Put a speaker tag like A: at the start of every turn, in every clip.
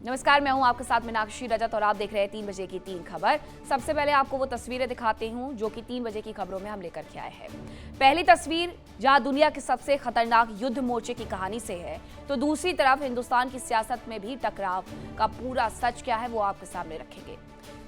A: नमस्कार, मैं हूं आपके साथ मीनाक्षी रजत और आप देख रहे हैं 3 बजे की 3 खबर। सबसे पहले आपको वो तस्वीरें दिखाते हूं जो कि 3 बजे की खबरों में हम लेकर के आए हैं। पहली तस्वीर जहां दुनिया के सबसे खतरनाक युद्ध मोर्चे की कहानी से है, तो दूसरी तरफ हिंदुस्तान की सियासत में भी टकराव का पूरा सच क्या है वो आपके सामने रखेंगे।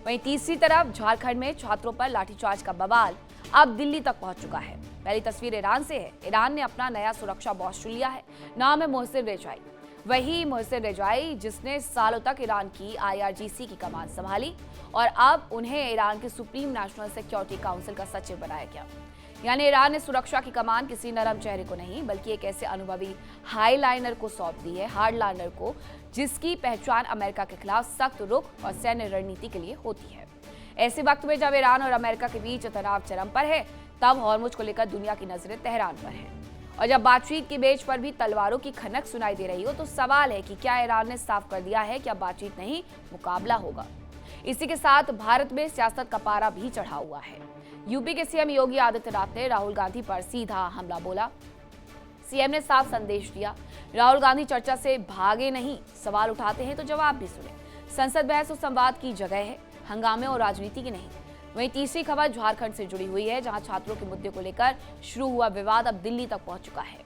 A: वहीं तीसरी तरफ झारखंड में छात्रों पर लाठीचार्ज का बवाल अब दिल्ली तक पहुंच चुका है। पहली तस्वीर ईरान से है। ईरान ने अपना नया सुरक्षा बॉस चुन लिया है, नाम है मोहसिन रेजाई। वही मोहसिन रेजाई जिसने सालों तक ईरान की IRGC की कमान संभाली और अब उन्हें ईरान के सुप्रीम नेशनल सिक्योरिटी काउंसिल का सचिव बनाया गया। यानी ईरान ने सुरक्षा की कमान किसी नरम चेहरे को नहीं बल्कि एक ऐसे अनुभवी हाईलाइनर को सौंप दी है, हार्डलाइनर को, जिसकी पहचान अमेरिका के खिलाफ सख्त रुख और सैन्य रणनीति के लिए होती है। ऐसे वक्त में जब ईरान और अमेरिका के बीच तनाव चरम पर है, तब हॉर्मुज को लेकर दुनिया की नजरें तेहरान पर है। और जब बातचीत के मेज पर भी तलवारों की खनक सुनाई दे रही हो, तो सवाल है कि क्या ईरान ने साफ कर दिया है कि अब बातचीत नहीं मुकाबला होगा। इसी के साथ भारत में सियासत का पारा भी चढ़ा हुआ है। यूपी के सीएम योगी आदित्यनाथ ने राहुल गांधी पर सीधा हमला बोला। सीएम ने साफ संदेश दिया, राहुल गांधी चर्चा से भागे नहीं, सवाल उठाते हैं तो जवाब भी सुने। संसद बहस और संवाद की जगह है, हंगामे और राजनीति की नहीं। वहीं तीसरी खबर झारखंड से जुड़ी हुई है, जहां छात्रों के मुद्दे को लेकर शुरू हुआ विवाद अब दिल्ली तक पहुंच चुका है।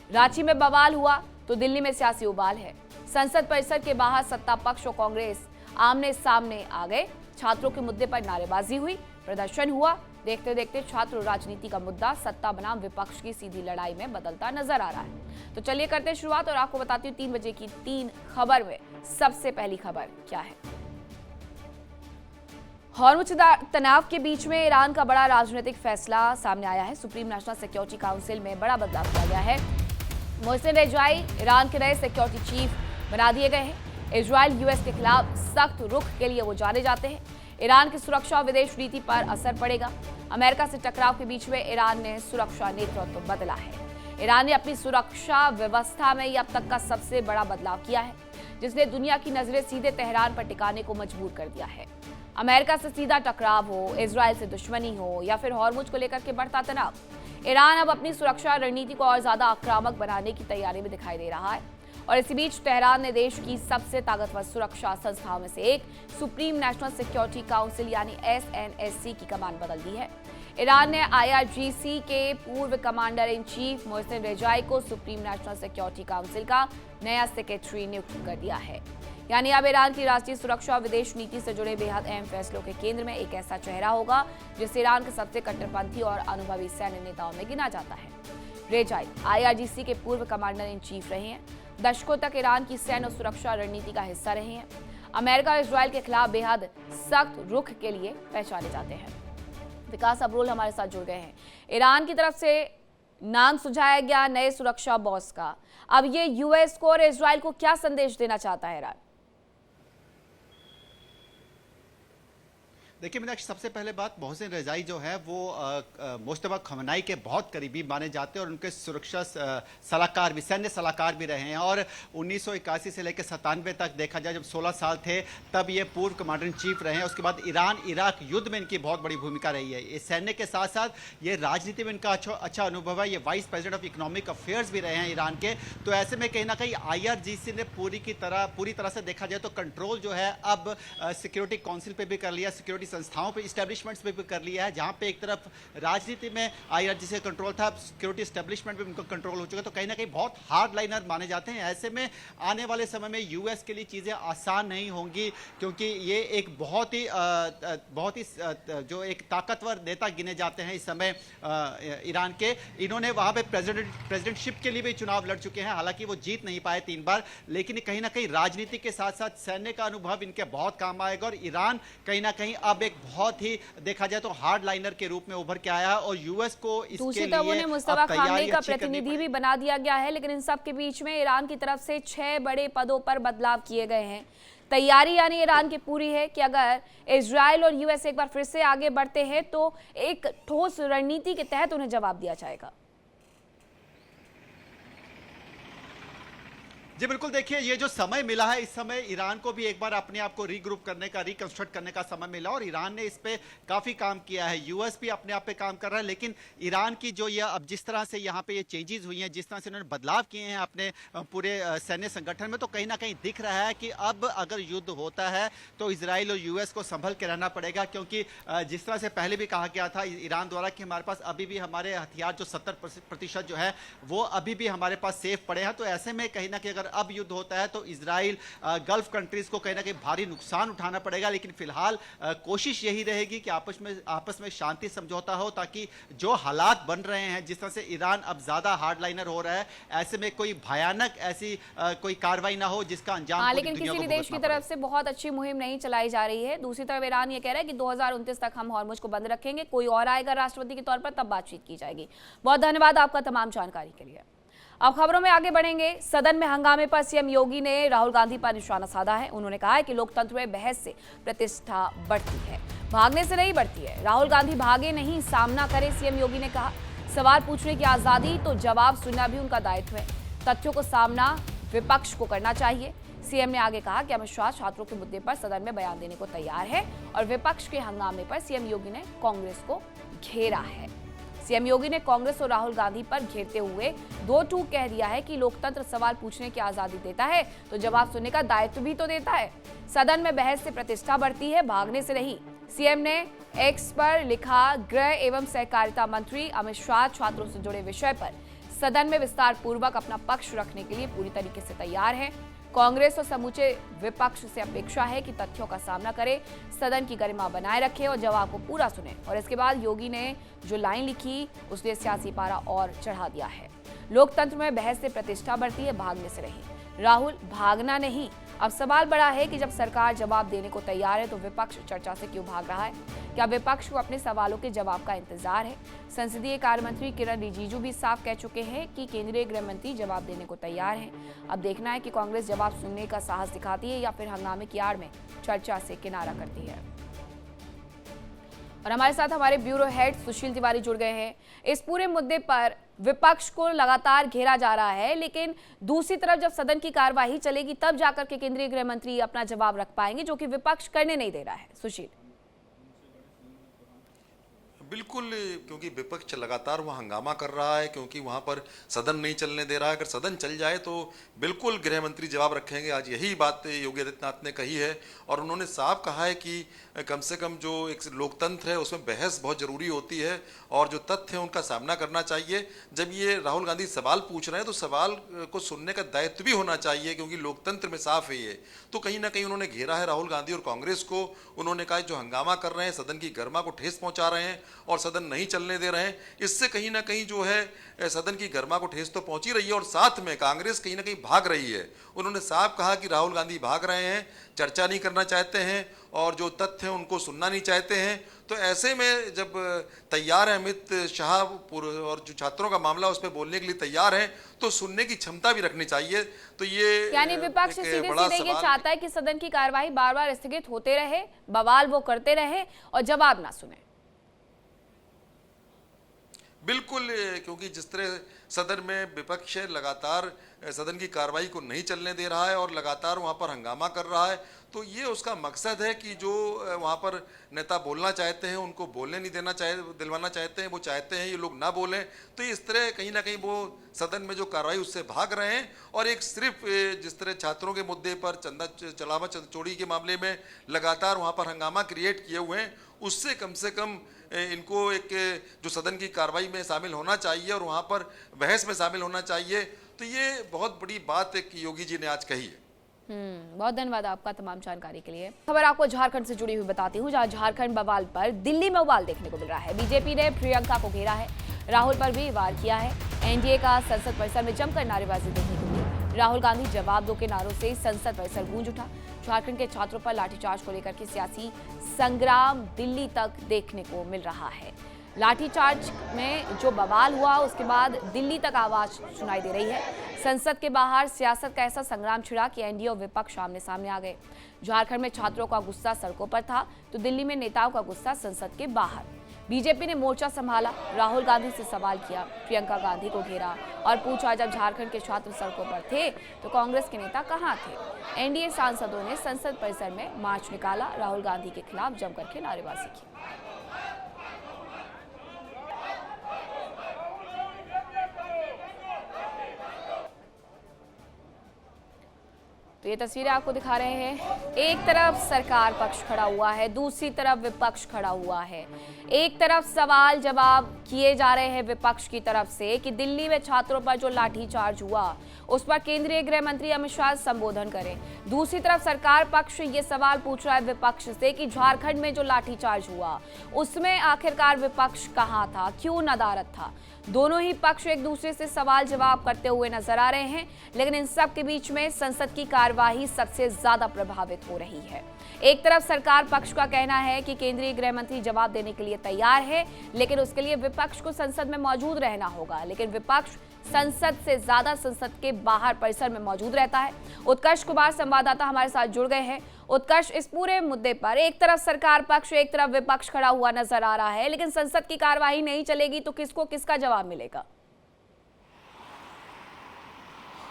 A: रांची में बवाल हुआ तो दिल्ली में सियासी उबाल है। संसद परिसर के बाहर सत्ता पक्ष और कांग्रेस आमने सामने आ गए। छात्रों के मुद्दे पर नारेबाजी हुई, प्रदर्शन हुआ। देखते देखते छात्र राजनीति का मुद्दा सत्ता बनाम विपक्ष की सीधी लड़ाई में बदलता नजर आ रहा है। तो चलिए करते हैं शुरुआत और आपको बताती हूँ 3 बजे की 3 खबर में सबसे पहली खबर क्या है। हॉर्मुज तनाव के बीच में ईरान का बड़ा राजनीतिक फैसला सामने आया है। सुप्रीम नेशनल सिक्योरिटी काउंसिल में बड़ा बदलाव किया गया है। मोहसिन रेजाई ईरान के नए सिक्योरिटी चीफ बना दिए गए हैं। इजराइल US के खिलाफ सख्त रुख के लिए वो जाने जाते हैं। ईरान की सुरक्षा और विदेश नीति पर असर पड़ेगा। अमेरिका से टकराव के बीच में ईरान ने सुरक्षा नेतृत्व बदला है। ईरान ने अपनी सुरक्षा व्यवस्था में अब तक का सबसे बड़ा बदलाव किया है, जिसने दुनिया की नजरें सीधे तेहरान पर टिकाने को मजबूर कर दिया है। अमेरिका से सीधा टकराव हो, इजराइल से दुश्मनी हो या फिर हॉर्मुज को लेकर के बढ़ता तनाव, ईरान अब अपनी सुरक्षा रणनीति को और ज्यादा आक्रामक बनाने की तैयारी में दिखाई दे रहा है। और इसी बीच तेहरान ने देश की सबसे ताकतवर सुरक्षा संस्थाओं में से एक सुप्रीम नेशनल सिक्योरिटी काउंसिल यानी SNSC की कमान बदल दी है। ईरान ने IRGC के पूर्व commander in chief Mohsin Rezaei को सुप्रीम नेशनल सिक्योरिटी काउंसिल का नया सेक्रेटरी नियुक्त कर दिया है। यानी अब ईरान की राष्ट्रीय सुरक्षा और विदेश नीति से जुड़े बेहद अहम फैसलों के केंद्र में एक ऐसा चेहरा होगा जिसे ईरान के सबसे कट्टरपंथी और अनुभवी सैन्य नेताओं में गिना जाता है। रेजाई IRGC के पूर्व कमांडर इन चीफ रहे हैं। दशकों तक ईरान की सैन्य और सुरक्षा रणनीति का हिस्सा रहे हैं। अमेरिका और इजराइल के खिलाफ बेहद सख्त रुख के लिए पहचाने जाते हैं। विकास अब्रोल हमारे साथ जुड़ गए हैं। ईरान की तरफ से नाम सुझाया गया नए सुरक्षा बॉस का, अब ये US को और इजराइल को क्या संदेश देना चाहता है ईरान?
B: देखिए मीनाक्षी, सबसे पहले बात, मोहसिन रेजाई जो है वो मुश्तबा खमनाई के बहुत करीबी माने जाते हैं और उनके सुरक्षा सलाहकार भी, सैन्य सलाहकार भी रहे हैं। और 1981 से लेकर 97 तक देखा जाए, जब 16 साल थे तब ये पूर्व कमांडर इन चीफ रहे हैं। उसके बाद ईरान इराक युद्ध में इनकी बहुत बड़ी भूमिका रही है। ये सैन्य के साथ साथ ये राजनीति में इनका अच्छा अनुभव है। ये vice president of economic affairs भी रहे हैं ईरान के। तो ऐसे में कहीं ना कहीं IRGC ने पूरी तरह से देखा जाए तो कंट्रोल जो है अब सिक्योरिटी काउंसिल पे भी कर लिया, सिक्योरिटी संस्थाओं पे, एस्टेब्लिशमेंट्स पे भी कर लिया है। जहां पे एक तरफ राजनीति में IRGC का कंट्रोल था, सिक्योरिटी एस्टेब्लिशमेंट पे उनका कंट्रोल हो चुका। तो कहीं ना कहीं बहुत हार्ड लाइनर माने जाते हैं। ऐसे में आने वाले समय में US के लिए चीजें आसान नहीं होंगी, क्योंकि ये एक बहुत ही जो एक ताकतवर नेता गिने जाते हैं इस समय ईरान के। इन्होंने वहां पे प्रेसिडेंटशिप के लिए भी चुनाव लड़ चुके हैं। हालांकि वो जीत नहीं पाए 3 बार, लेकिन कहीं ना कहीं राजनीति के साथ साथ सैन्य का अनुभव इनके बहुत काम आएगा। और ईरान कहीं ना कहीं अब एक बहुत ही देखा जाए तो हार्ड लाइनर के रूप में उभर के आया है और US को इसके लिए
A: मुस्तफा खामनेई का प्रतिनिधि भी बना दिया गया है। लेकिन इन सब के बीच में ईरान की तरफ से 6 बड़े पदों पर बदलाव किए गए हैं। तैयारी यानी ईरान की पूरी है कि अगर इजराइल और US एक बार फिर से आगे बढ़ते हैं तो एक ठोस रणनीति के तहत उन्हें जवाब दिया जाएगा।
B: जी बिल्कुल, देखिए ये जो समय मिला है, इस समय ईरान को भी एक बार अपने आप को रीग्रुप करने का, रिकंस्ट्रक्ट करने का समय मिला और ईरान ने इस पे काफ़ी काम किया है। यूएस भी अपने आप पे काम कर रहा है, लेकिन ईरान की जो ये अब जिस तरह से यहाँ पे ये चेंजेस हुई हैं, जिस तरह से उन्होंने बदलाव किए हैं अपने पूरे सैन्य संगठन में, तो कहीं ना कहीं दिख रहा है कि अब अगर युद्ध होता है तो इसराइल और यूएस को संभल के रहना पड़ेगा, क्योंकि जिस तरह से पहले भी कहा गया था ईरान द्वारा कि हमारे पास अभी भी हमारे हथियार जो 70% जो है वो अभी भी हमारे पास सेफ पड़े हैं। तो ऐसे में कहीं ना कहीं अगर अब युद्ध होता है तो इसराइल गल्फ कंट्रीज को कहीं ना कहीं भारी नुकसान उठाना पड़ेगा, लेकिन फिलहाल कोशिश यही रहेगी कि आपस में शांति समझौता हो, ताकि जो हालात बन रहे हैं, जिस तरह से ईरान अब ज्यादा हार्डलाइनर हो रहा है, ऐसे में कोई भयानक ऐसी कोई कार्रवाई ना हो जिसका अंजाम पूरी
A: लेकिन
B: दुनिया
A: किसी
B: को
A: भी देश की
B: भुगतना
A: तरफ से बहुत अच्छी मुहिम नहीं चलाई जा रही है। दूसरी तरफ ईरान ये कह रहा है कि 2029 तक हम हॉर्मुज को बंद रखेंगे, कोई और आएगा राष्ट्रपति के तौर पर तब बातचीत की जाएगी। बहुत धन्यवाद आपका तमाम जानकारी के लिए। अब खबरों में आगे बढ़ेंगे। सदन में हंगामे पर सीएम योगी ने राहुल गांधी पर निशाना साधा है। उन्होंने कहा है कि लोकतंत्र में बहस से प्रतिष्ठा बढ़ती है, भागने से नहीं बढ़ती है। राहुल गांधी भागे नहीं, सामना करे, सीएम योगी ने कहा। सवाल पूछने की आजादी तो जवाब सुनना भी उनका दायित्व है। तथ्यों को सामना विपक्ष को करना चाहिए। सीएम ने आगे कहा कि अमित शाह छात्रों के मुद्दे पर सदन में बयान देने को तैयार है और विपक्ष के हंगामे पर सीएम योगी ने कांग्रेस को घेरा है। सीएम योगी ने कांग्रेस और राहुल गांधी पर घेरते हुए दो टूक कह दिया है कि लोकतंत्र सवाल पूछने की आजादी देता है तो जवाब सुनने का दायित्व भी तो देता है। सदन में बहस से प्रतिष्ठा बढ़ती है, भागने से नहीं। सीएम ने एक्स पर लिखा, गृह एवं सहकारिता मंत्री अमित शाह छात्रों से जुड़े विषय पर सदन में विस्तार पूर्वक अपना पक्ष रखने के लिए पूरी तरीके से तैयार है। कांग्रेस और समूचे विपक्ष से अपेक्षा है कि तथ्यों का सामना करे, सदन की गरिमा बनाए रखे और जवाब को पूरा सुने। और इसके बाद योगी ने जो लाइन लिखी उसने सियासी पारा और चढ़ा दिया है। लोकतंत्र में बहस से प्रतिष्ठा बढ़ती है, भागने से नहीं। राहुल भागना नहीं। अब सवाल बड़ा है कि जब सरकार जवाब देने को तैयार है तो विपक्ष चर्चा से क्यों भाग रहा है? क्या विपक्ष को अपने सवालों के जवाब का इंतजार है? संसदीय कार्य मंत्री किरण रिजिजू भी साफ कह चुके हैं कि केंद्रीय गृह मंत्री जवाब देने को तैयार हैं। अब देखना है कि कांग्रेस जवाब सुनने का साहस दिखाती है या फिर हंगामे की आड़ में चर्चा से किनारा करती है। और हमारे साथ हमारे ब्यूरो हेड सुशील तिवारी जुड़ गए हैं। इस पूरे मुद्दे पर विपक्ष को लगातार घेरा जा रहा है, लेकिन दूसरी तरफ जब सदन की कार्यवाही चलेगी तब जाकर के केंद्रीय गृह मंत्री अपना जवाब रख पाएंगे, जो कि विपक्ष करने नहीं दे रहा है। सुशील।
C: बिल्कुल, क्योंकि विपक्ष लगातार वहाँ हंगामा कर रहा है, क्योंकि वहाँ पर सदन नहीं चलने दे रहा है। अगर सदन चल जाए तो बिल्कुल गृह मंत्री जवाब रखेंगे। आज यही बात योगी आदित्यनाथ ने कही है और उन्होंने साफ कहा है कि कम से कम जो एक लोकतंत्र है उसमें बहस बहुत ज़रूरी होती है और जो तथ्य है उनका सामना करना चाहिए। जब ये राहुल गांधी सवाल पूछ रहे हैं तो सवाल को सुनने का दायित्व भी होना चाहिए, क्योंकि लोकतंत्र में साफ है ये। तो कहीं ना कहीं उन्होंने घेरा है राहुल गांधी और कांग्रेस को। उन्होंने कहा जो हंगामा कर रहे हैं, सदन की गरिमा को ठेस पहुंचा रहे हैं और सदन नहीं चलने दे रहे हैं, इससे कहीं ना कहीं जो है सदन की गरिमा को ठेस तो पहुंची रही है और साथ में कांग्रेस कहीं ना कहीं भाग रही है। उन्होंने साफ कहा कि राहुल गांधी भाग रहे हैं, चर्चा नहीं करना चाहते हैं और जो तथ्य हैं उनको सुनना नहीं चाहते हैं। तो ऐसे में जब तैयार है अमित शाह और जो छात्रों का मामला उस पर बोलने के लिए तैयार है तो सुनने की क्षमता भी रखनी चाहिए। तो ये
A: यानी विपक्ष सीधे सीधे ये चाहता है कि सदन की कार्यवाही बार बार स्थगित होते रहे, बवाल वो करते रहे और जवाब ना सुने।
C: बिल्कुल, क्योंकि जिस तरह सदन में विपक्ष लगातार सदन की कार्रवाई को नहीं चलने दे रहा है और लगातार वहाँ पर हंगामा कर रहा है, तो ये उसका मकसद है कि जो वहाँ पर नेता बोलना चाहते हैं उनको बोलने नहीं दिलवाना चाहते हैं। वो चाहते हैं ये लोग ना बोलें, तो इस तरह कहीं ना कहीं वो सदन में जो कार्रवाई उससे भाग रहे हैं। और एक सिर्फ जिस तरह छात्रों के मुद्दे पर चंदा चलावा चोरी के मामले में लगातार वहाँ पर हंगामा क्रिएट किए हुए हैं, उससे कम से कम इनको एक जो सदन की कार्रवाई में शामिल होना चाहिए और वहाँ पर बहस में शामिल होना चाहिए। तो ये बहुत बड़ी बात एक योगी जी ने आज कही है।
A: बहुत धन्यवाद आपका तमाम जानकारी के लिए। खबर आपको झारखंड से जुड़ी हुई बताती हूँ, जहाँ झारखंड बवाल पर दिल्ली में उबाल देखने को मिल रहा है। बीजेपी ने प्रियंका को घेरा है, राहुल पर भी वार किया है। एनडीए का संसद परिसर में जमकर नारेबाजी देखने को मिली। राहुल गांधी जवाब दो के नारों से संसद परिसर गूंज उठा। झारखंड के छात्रों पर लाठीचार्ज को लेकर के सियासी संग्राम दिल्ली तक देखने को मिल रहा है। लाठीचार्ज में जो बवाल हुआ उसके बाद दिल्ली तक आवाज सुनाई दे रही है। संसद के बाहर सियासत का ऐसा संग्राम छिड़ा कि एनडीए और विपक्ष आमने सामने आ गए। झारखंड में छात्रों का गुस्सा सड़कों पर था तो दिल्ली में नेताओं का गुस्सा संसद के बाहर। बीजेपी ने मोर्चा संभाला, राहुल गांधी से सवाल किया, प्रियंका गांधी को घेरा और पूछा जब झारखंड के छात्र सड़कों पर थे तो कांग्रेस के नेता कहां थे। एनडीए सांसदों ने संसद परिसर में मार्च निकाला, राहुल गांधी के खिलाफ जमकर के नारेबाजी की। तो ये तस्वीरें आपको दिखा रहे हैं। एक तरफ सरकार पक्ष खड़ा हुआ है, दूसरी तरफ विपक्ष खड़ा हुआ है। एक तरफ सवाल जवाब किए जा रहे हैं विपक्ष की तरफ से कि दिल्ली में छात्रों पर जो लाठीचार्ज हुआ उस पर केंद्रीय गृह मंत्री अमित शाह संबोधन करें। दूसरी तरफ सरकार पक्ष ये सवाल पूछ रहा है विपक्ष से कि झारखंड में जो लाठीचार्ज हुआ उसमें आखिरकार विपक्ष कहां था, क्यों नदारद था। दोनों ही पक्ष एक दूसरे से सवाल जवाब करते हुए नजर आ रहे हैं, लेकिन इन सब के बीच में संसद की कार्यवाही सबसे ज्यादा प्रभावित हो रही है। एक तरफ सरकार पक्ष का कहना है कि केंद्रीय गृह मंत्री जवाब देने के लिए तैयार है, लेकिन उसके लिए विपक्ष को संसद में मौजूद रहना होगा। लेकिन विपक्ष संसद से ज्यादा संसद के बाहर परिसर में मौजूद रहता है। उत्कर्ष कुमार संवाददाता हमारे साथ जुड़ गए हैं। उत्कर्ष, इस पूरे मुद्दे पर एक तरफ सरकार पक्ष, एक तरफ विपक्ष खड़ा हुआ नजर आ रहा है, लेकिन संसद की कार्यवाही नहीं चलेगी तो किसको किसका जवाब मिलेगा?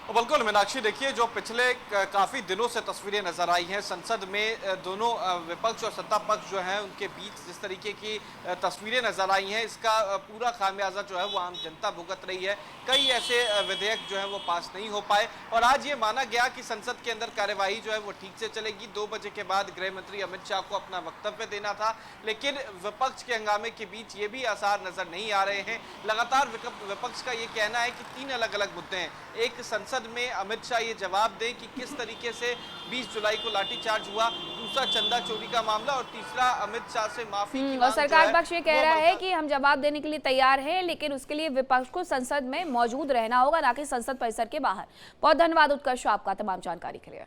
D: बिल्कुल मीनाक्षी, देखिए जो पिछले काफी दिनों से तस्वीरें नजर आई हैं संसद में, दोनों विपक्ष और सत्ता पक्ष जो है उनके बीच जिस तरीके की तस्वीरें नजर आई हैं, इसका पूरा खामियाजा जो है वो आम जनता भुगत रही है। कई ऐसे विधेयक जो है वो पास नहीं हो पाए और आज ये माना गया कि संसद के अंदर कार्यवाही जो है वो ठीक से चलेगी। 2 बजे के बाद गृह मंत्री अमित शाह को अपना वक्तव्य देना था, लेकिन विपक्ष के हंगामे के बीच ये भी आसार नजर नहीं आ रहे हैं। लगातार विपक्ष का ये कहना है कि 3 अलग अलग मुद्दे हैं। एक, संसद में अमित शाह ये जवाब दें कि किस तरीके से 20 जुलाई को लाठीचार्ज हुआ। दूसरा, चंदा चोरी का मामला। और तीसरा, अमित शाह से माफी की
A: और सरकार पक्ष ये कह रहा है कि हम जवाब देने के लिए तैयार हैं, लेकिन उसके लिए विपक्ष को संसद में मौजूद रहना होगा, ना कि संसद परिसर के बाहर। बहुत धन्यवाद उत्कर्ष आपका तमाम जानकारी के लिए।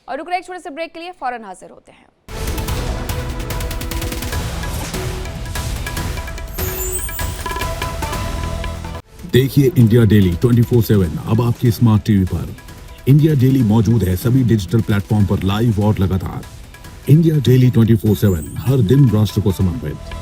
A: और रुक रहे एक छोटे से ब्रेक के लिए, फौरन हाजिर होते हैं।
E: देखिए इंडिया डेली 24/7 अब आपके स्मार्ट टीवी पर। इंडिया डेली मौजूद है सभी डिजिटल प्लेटफॉर्म पर लाइव और लगातार। इंडिया डेली 24/7 हर दिन राष्ट्र को समर्पित।